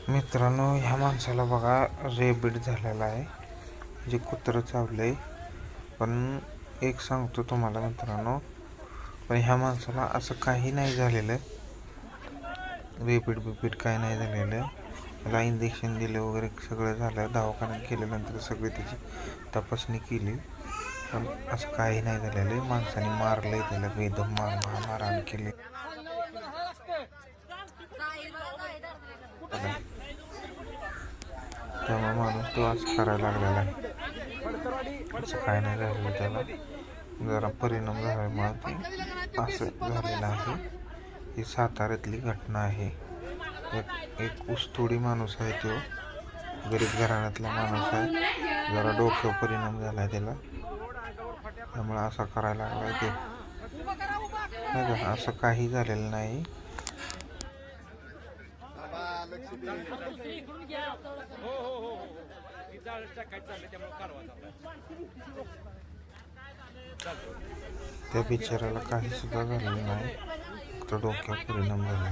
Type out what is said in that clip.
मित्रांनो, ह्या माणसाला बघा रेबीट झालेला आहे, जे कुत्रं चावलंय. पण एक सांगतो तुम्हाला मित्रांनो, पण ह्या माणसाला असं काही नाही झालेलं. रेबीट काही नाही झालेलं. त्याला इंजेक्शन दिलं वगैरे सगळं झालं, दवाखान्यात गेल्यानंतर सगळी त्याची तपासणी केली, पण असं काही नाही झालेलं. माणसाने मारलंय त्याला, बेदम मारहाण केली. त्यामुळे माणूस तो असं करायला लागलेला आहे. असं काय नाही झालेलं त्याला, जरा परिणाम झाल्यामुळे ते असं झालेलं आहे. ही साताऱ्यातली घटना आहे. एक ऊसतोडी माणूस आहे, तो गरीब घराण्यातला माणूस आहे. जरा डोक्यावर परिणाम झाला आहे त्याला, त्यामुळे असं करायला लागलाय ते. नाही का, असं काही झालेलं नाही. त्या बिचाऱ्याला काही सुद्धा झालेलं नाही, फक्त डोक्यावर परिणाम झाला.